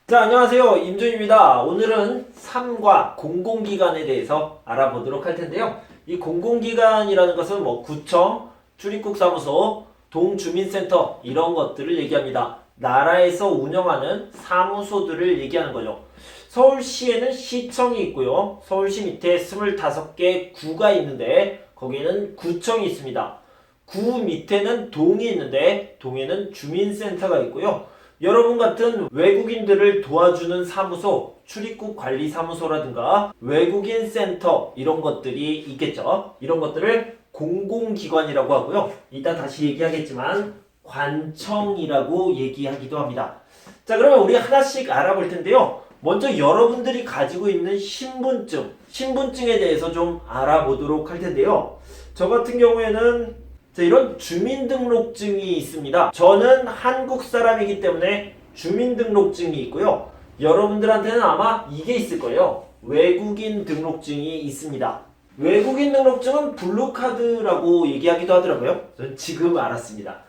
자, 안녕하세요. 임준입니다. 오늘은 삶과 공공기관에 대해서 알아보도록 할 텐데요. 이 공공기관이라는 것은 구청, 출입국사무소, 동주민센터 이런 것들을 얘기합니다. 나라에서 운영하는 사무소들을 얘기하는 거죠. 서울시에는 시청이 있고요. 서울시 밑에 25개 구가 있는데 거기에는 구청이 있습니다. 구 밑에는 동이 있는데 동에는 주민센터가 있고요. 여러분 같은 외국인들을 도와주는 사무소, 출입국 관리 사무소라든가 외국인 센터 이런 것들이 있겠죠. 이런 것들을 공공기관이라고 하고요. 이따 다시 얘기하겠지만 관청이라고 얘기하기도 합니다. 자, 그러면 우리 하나씩 알아볼 텐데요. 먼저 여러분들이 가지고 있는 신분증에 대해서 좀 알아보도록 할 텐데요. 저 같은 경우에는 이런 주민등록증이 있습니다. 저는 한국 사람이기 때문에 주민등록증이 있고요. 여러분들한테는 아마 이게 있을 거예요. 외국인 등록증이 있습니다. 외국인 등록증은 블루카드라고 얘기하기도 하더라고요. 저는 지금 알았습니다.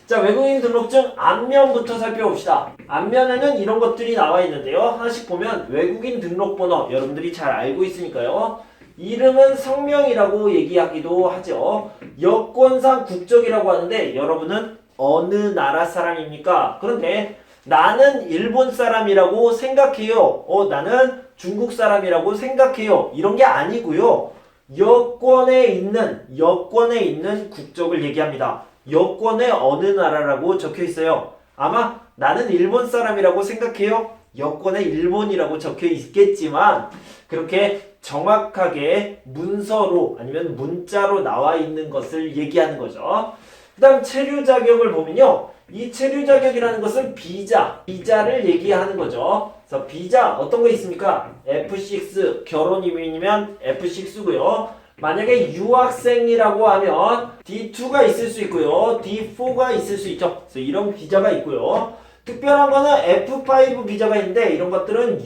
자, 외국인 등록증 앞면부터 살펴봅시다. 앞면에는 이런 것들이 나와 있는데요. 하나씩 보면 외국인 등록번호 여러분들이 잘 알고 있으니까요. 이름은 성명이라고 얘기하기도 하죠. 여권상 국적이라고 하는데 여러분은 어느 나라 사람입니까? 그런데 나는 일본 사람이라고 생각해요. 나는 중국 사람이라고 생각해요. 이런 게 아니고요. 여권에 있는 국적을 얘기합니다. 여권에 어느 나라라고 적혀 있어요. 아마 나는 일본 사람이라고 생각해요. 여권에 일본이라고 적혀 있겠지만 그렇게 정확하게 문서로 아니면 문자로 나와 있는 것을 얘기하는 거죠. 그 다음 체류 자격을 보면요. 이 체류 자격이라는 것은 비자를 얘기하는 거죠. 그래서 비자 어떤 거 있습니까? F6 결혼 이민이면 F6고요. 만약에 유학생이라고 하면 D2가 있을 수 있고요. D4가 있을 수 있죠. 그래서 이런 비자가 있고요. 특별한 거는 F5 비자가 있는데 이런 것들은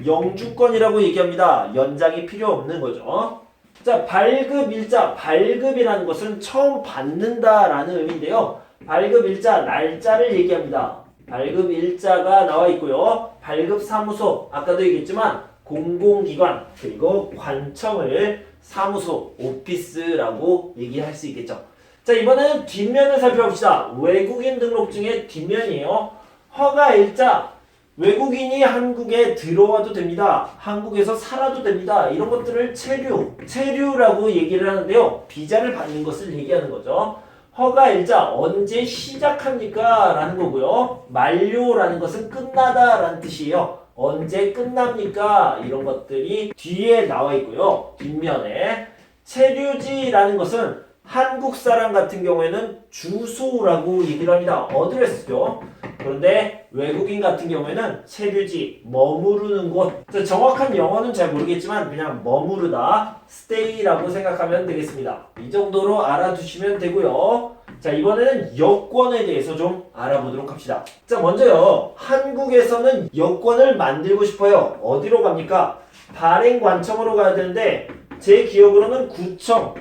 영주권이라고 얘기합니다. 연장이 필요 없는 거죠. 자, 발급이라는 것은 처음 받는다라는 의미인데요. 발급일자, 날짜를 얘기합니다. 발급일자가 나와 있고요. 발급사무소, 아까도 얘기했지만 공공기관, 그리고 관청을 사무소, 오피스라고 얘기할 수 있겠죠. 자, 이번에는 뒷면을 살펴봅시다. 외국인 등록증의 뒷면이에요. 허가일자, 외국인이 한국에 들어와도 됩니다. 한국에서 살아도 됩니다. 이런 것들을 체류라고 얘기를 하는데요. 비자를 받는 것을 얘기하는 거죠. 허가일자, 언제 시작합니까? 라는 거고요. 만료라는 것은 끝나다 라는 뜻이에요. 언제 끝납니까? 이런 것들이 뒤에 나와 있고요. 뒷면에. 체류지라는 것은 한국 사람 같은 경우에는 주소라고 얘기를 합니다. 어드레스죠. 그런데 외국인 같은 경우에는 체류지, 머무르는 곳. 정확한 영어는 잘 모르겠지만 그냥 머무르다, stay라고 생각하면 되겠습니다. 이 정도로 알아두시면 되고요. 자, 이번에는 여권에 대해서 좀 알아보도록 합시다. 자, 먼저요. 한국에서는 여권을 만들고 싶어요. 어디로 갑니까? 발행관청으로 가야 되는데 제 기억으로는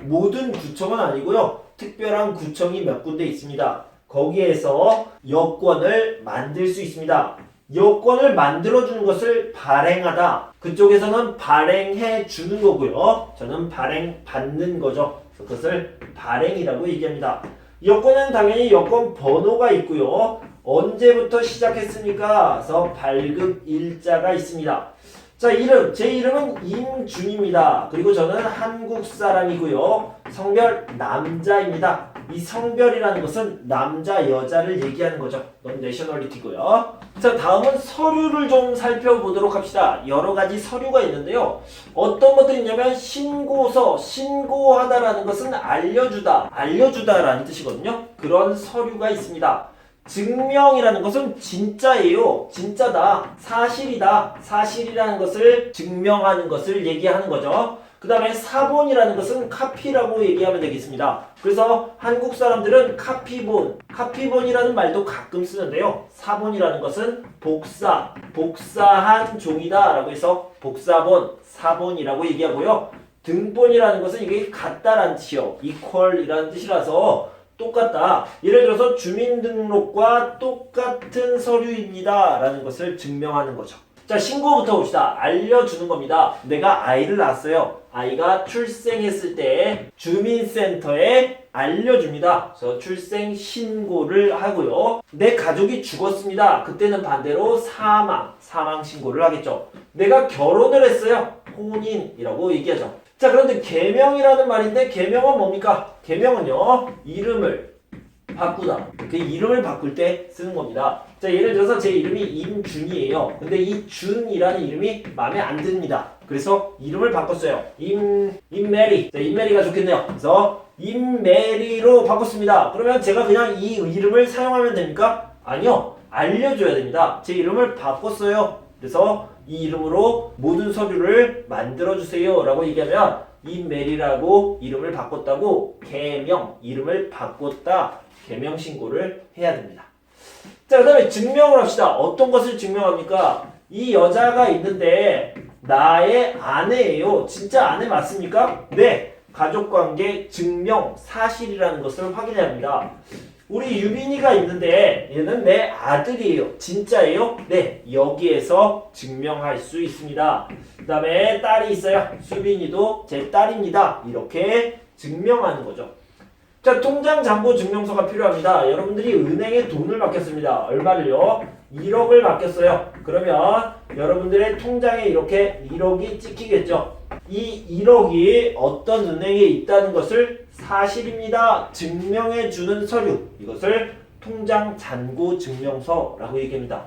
모든 구청은 아니고요. 특별한 구청이 몇 군데 있습니다. 거기에서 여권을 만들 수 있습니다. 여권을 만들어주는 것을 발행하다. 그쪽에서는 발행해 주는 거고요. 저는 발행 받는 거죠. 그것을 발행이라고 얘기합니다. 여권은 당연히 여권 번호가 있고요. 언제부터 시작했습니까? 그래서 발급 일자가 있습니다. 자, 제 이름은 임준입니다. 그리고 저는 한국 사람이고요. 성별 남자입니다. 이 성별이라는 것은 남자, 여자를 얘기하는 거죠. 넌 내셔널리티고요. 자, 다음은 서류를 좀 살펴보도록 합시다. 여러 가지 서류가 있는데요. 어떤 것들이 있냐면 신고하다라는 것은 알려주다라는 뜻이거든요. 그런 서류가 있습니다. 증명이라는 것은 진짜예요. 진짜다. 사실이라는 것을 증명하는 것을 얘기하는 거죠. 그 다음에 사본이라는 것은 카피라고 얘기하면 되겠습니다. 그래서 한국 사람들은 카피본이라는 말도 가끔 쓰는데요. 사본이라는 것은 복사한 종이다 라고 해서 복사본, 사본이라고 얘기하고요. 등본이라는 것은 이게 같다라는 뜻이요. equal이라는 뜻이라서 똑같다. 예를 들어서 주민등록과 똑같은 서류입니다 라는 것을 증명하는 거죠. 자, 신고부터 봅시다. 알려주는 겁니다. 내가 아이를 낳았어요. 아이가 출생했을 때 주민센터에 알려줍니다. 그래서 출생 신고를 하고요. 내 가족이 죽었습니다. 그때는 반대로 사망 신고를 하겠죠. 내가 결혼을 했어요. 혼인이라고 얘기하죠. 자, 그런데 계명이라는 말인데 계명은 뭡니까? 계명은요, 이름을 바꾸다. 그 이름을 바꿀 때 쓰는 겁니다. 자, 예를 들어서 제 이름이 임준이에요. 근데 이 준이라는 이름이 마음에 안 듭니다. 그래서 이름을 바꿨어요. 임메리. 자, 임메리가 좋겠네요. 그래서 임메리로 바꿨습니다. 그러면 제가 그냥 이 이름을 사용하면 됩니까? 아니요. 알려줘야 됩니다. 제 이름을 바꿨어요. 그래서 이 이름으로 모든 서류를 만들어주세요 라고 얘기하면 임메리라고 이름을 바꿨다고 계명, 이름을 바꿨다, 계명 신고를 해야 됩니다. 자, 그 다음에 증명을 합시다. 어떤 것을 증명합니까? 이 여자가 있는데 나의 아내예요. 진짜 아내 맞습니까? 네. 가족관계 증명 사실이라는 것을 확인해야 합니다. 우리 유빈이가 있는데 얘는 내 아들이에요. 진짜예요? 네. 여기에서 증명할 수 있습니다. 그 다음에 딸이 있어요. 수빈이도 제 딸입니다. 이렇게 증명하는 거죠. 자, 통장 잔고 증명서가 필요합니다. 여러분들이 은행에 돈을 맡겼습니다. 얼마를요? 1억을 맡겼어요. 그러면 여러분들의 통장에 이렇게 1억이 찍히겠죠. 이 1억이 어떤 은행에 있다는 것을 사실입니다. 증명해주는 서류. 이것을 통장 잔고 증명서라고 얘기합니다.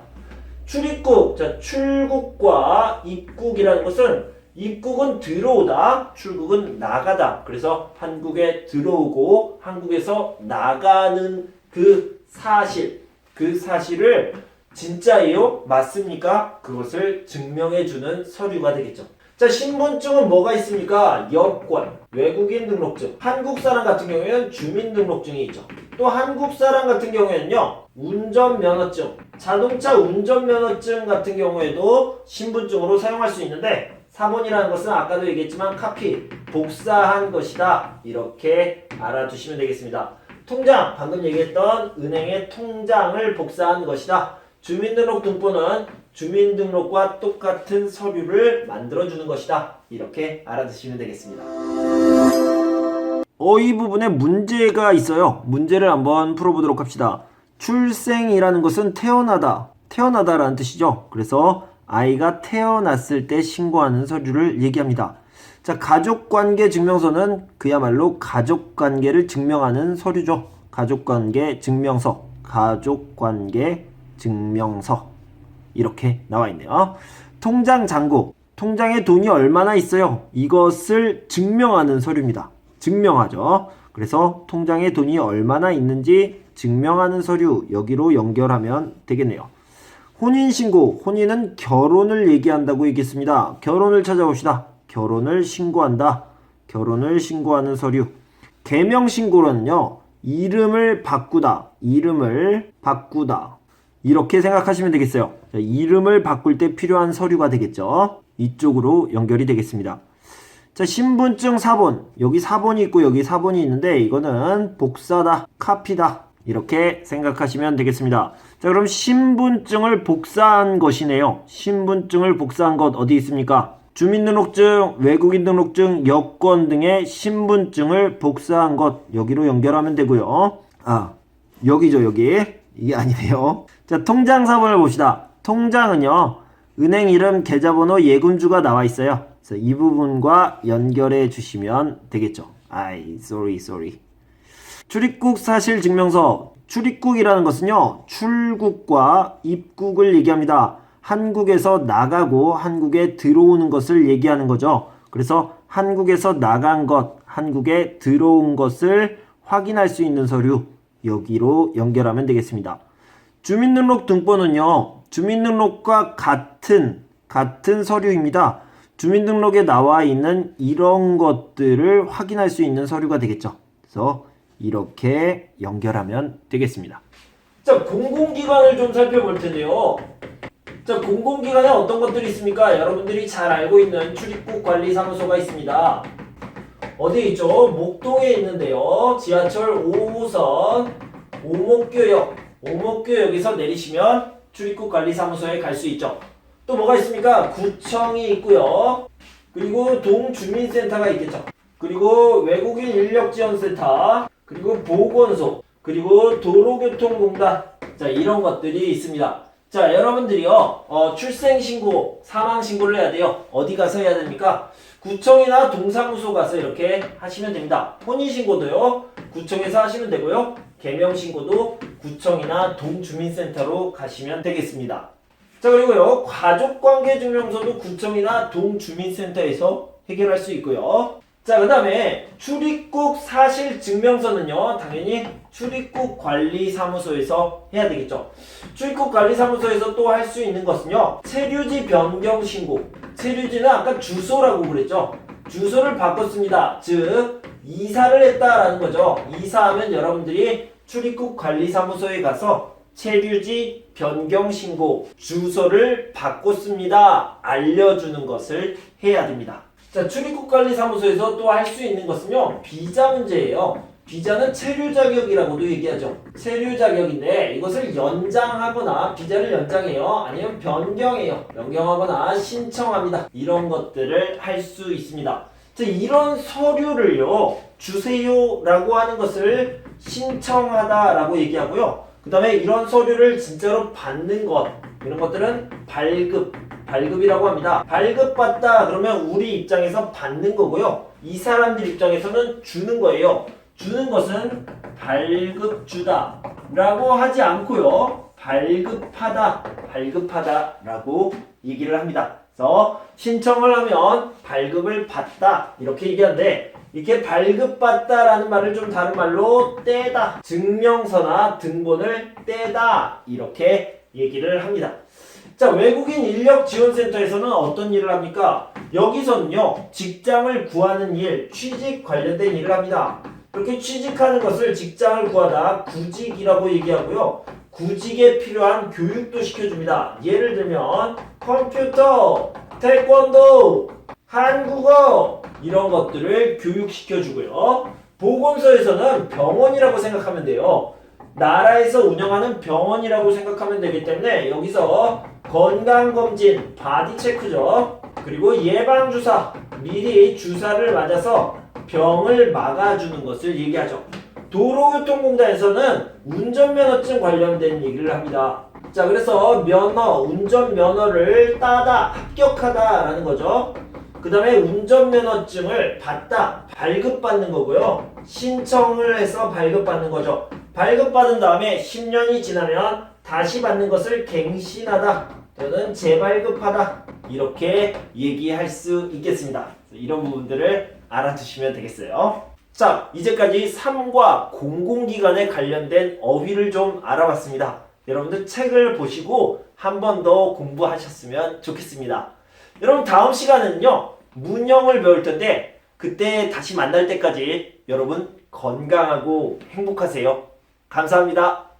출입국. 자, 출국과 입국이라는 것은 입국은 들어오다, 출국은 나가다. 그래서 한국에 들어오고 한국에서 나가는 그 사실을 진짜예요? 맞습니까? 그것을 증명해주는 서류가 되겠죠. 자, 신분증은 뭐가 있습니까? 여권, 외국인 등록증. 한국 사람 같은 경우에는 주민등록증이 있죠. 또 한국 사람 같은 경우에는요, 운전면허증, 자동차 운전면허증 같은 경우에도 신분증으로 사용할 수 있는데 4번이라는 것은 아까도 얘기했지만 카피, 복사한 것이다. 이렇게 알아두시면 되겠습니다. 통장, 방금 얘기했던 은행의 통장을 복사한 것이다. 주민등록등본은 주민등록과 똑같은 서류를 만들어주는 것이다. 이렇게 알아두시면 되겠습니다. 이 부분에 문제가 있어요. 문제를 한번 풀어보도록 합시다. 출생이라는 것은 태어나다라는 뜻이죠. 그래서 아이가 태어났을 때 신고하는 서류를 얘기합니다. 자, 가족관계 증명서는 그야말로 가족관계를 증명하는 서류죠. 가족관계 증명서, 가족관계 증명서 이렇게 나와 있네요. 통장 잔고, 통장에 돈이 얼마나 있어요? 이것을 증명하는 서류입니다. 증명하죠. 그래서 통장에 돈이 얼마나 있는지 증명하는 서류, 여기로 연결하면 되겠네요. 혼인신고, 혼인은 결혼을 얘기한다고 얘기했습니다. 결혼을 찾아봅시다. 결혼을 신고한다. 결혼을 신고하는 서류. 계명신고는요, 이름을 바꾸다. 이렇게 생각하시면 되겠어요. 자, 이름을 바꿀 때 필요한 서류가 되겠죠. 이쪽으로 연결이 되겠습니다. 자, 신분증 4번. 여기 4번이 있고 여기 4번이 있는데 이거는 복사다, 카피다. 이렇게 생각하시면 되겠습니다. 자, 그럼 신분증을 복사한 것이네요. 신분증을 복사한 것 어디 있습니까? 주민등록증, 외국인등록증, 여권 등의 신분증을 복사한 것 여기로 연결하면 되고요. 여기죠, 여기. 이게 아니네요. 자, 통장 4번을 봅시다. 통장은요, 은행 이름, 계좌번호, 예금주가 나와 있어요. 그래서 이 부분과 연결해 주시면 되겠죠. sorry. 출입국 사실 증명서. 출입국이라는 것은요, 출국과 입국을 얘기합니다. 한국에서 나가고 한국에 들어오는 것을 얘기하는 거죠. 그래서 한국에서 나간 것, 한국에 들어온 것을 확인할 수 있는 서류, 여기로 연결하면 되겠습니다. 주민등록등본은요, 주민등록과 같은 서류입니다. 주민등록에 나와 있는 이런 것들을 확인할 수 있는 서류가 되겠죠. 그래서 이렇게 연결하면 되겠습니다. 자, 공공기관을 좀 살펴볼 텐데요. 자, 공공기관에 어떤 것들이 있습니까? 여러분들이 잘 알고 있는 출입국관리사무소가 있습니다. 어디에 있죠? 목동에 있는데요. 지하철 5호선 오목교역에서 내리시면 출입국관리사무소에 갈 수 있죠. 또 뭐가 있습니까? 구청이 있고요. 그리고 동주민센터가 있겠죠. 그리고 외국인 인력지원센터, 그리고 보건소, 그리고 도로교통공단, 자 이런 것들이 있습니다. 자 여러분들이요 출생신고, 사망신고를 해야 돼요. 어디 가서 해야 됩니까? 구청이나 동사무소 가서 이렇게 하시면 됩니다. 혼인신고도요 구청에서 하시면 되고요. 개명신고도 구청이나 동주민센터로 가시면 되겠습니다. 자 그리고요 가족관계증명서도 구청이나 동주민센터에서 해결할 수 있고요. 자 그 다음에 출입국 사실증명서는요 당연히 출입국관리사무소에서 해야 되겠죠. 출입국관리사무소에서 또 할 수 있는 것은요 체류지 변경신고. 체류지는 아까 주소라고 그랬죠. 주소를 바꿨습니다. 즉 이사를 했다라는 거죠. 이사하면 여러분들이 출입국관리사무소에 가서 체류지 변경신고, 주소를 바꿨습니다 알려주는 것을 해야 됩니다. 자, 출입국관리사무소에서 또 할 수 있는 것은요 비자 문제예요. 비자는 체류 자격이라고도 얘기하죠. 체류 자격인데 이것을 연장하거나 비자를 연장해요. 아니면 변경해요. 변경하거나 신청합니다. 이런 것들을 할 수 있습니다. 자, 이런 서류를요 주세요라고 하는 것을 신청하다라고 얘기하고요. 그 다음에 이런 서류를 진짜로 받는 것, 이런 것들은 발급이라고 합니다. 발급받다 그러면 우리 입장에서 받는 거고요. 이 사람들 입장에서는 주는 거예요. 주는 것은 발급주다 라고 하지 않고요. 발급하다 라고 얘기를 합니다. 그래서 신청을 하면 발급을 받다 이렇게 얘기하는데 이렇게 발급받다 라는 말을 좀 다른 말로 떼다, 증명서나 등본을 떼다 이렇게 얘기를 합니다. 자, 외국인 인력지원센터에서는 어떤 일을 합니까? 여기서는요 직장을 구하는 일, 취직 관련된 일을 합니다. 이렇게 취직하는 것을 직장을 구하다 구직이라고 얘기하고요. 구직에 필요한 교육도 시켜줍니다. 예를 들면 컴퓨터, 태권도, 한국어 이런 것들을 교육시켜주고요. 보건소에서는 병원이라고 생각하면 돼요. 나라에서 운영하는 병원이라고 생각하면 되기 때문에 여기서 건강검진, 바디체크죠. 그리고 예방주사, 미리 주사를 맞아서 병을 막아주는 것을 얘기하죠. 도로교통공단에서는 운전면허증 관련된 얘기를 합니다. 자, 그래서 운전면허를 따다, 합격하다라는 거죠. 그 다음에 운전면허증을 받다, 발급받는 거고요. 신청을 해서 발급받는 거죠. 발급받은 다음에 10년이 지나면 다시 받는 것을 갱신하다 또는 재발급하다 이렇게 얘기할 수 있겠습니다. 이런 부분들을 알아두시면 되겠어요. 자, 이제까지 삶과 공공기관에 관련된 어휘를 좀 알아봤습니다. 여러분들 책을 보시고 한 번 더 공부하셨으면 좋겠습니다. 여러분 다음 시간에는요 문형을 배울 텐데 그때 다시 만날 때까지 여러분 건강하고 행복하세요. 감사합니다.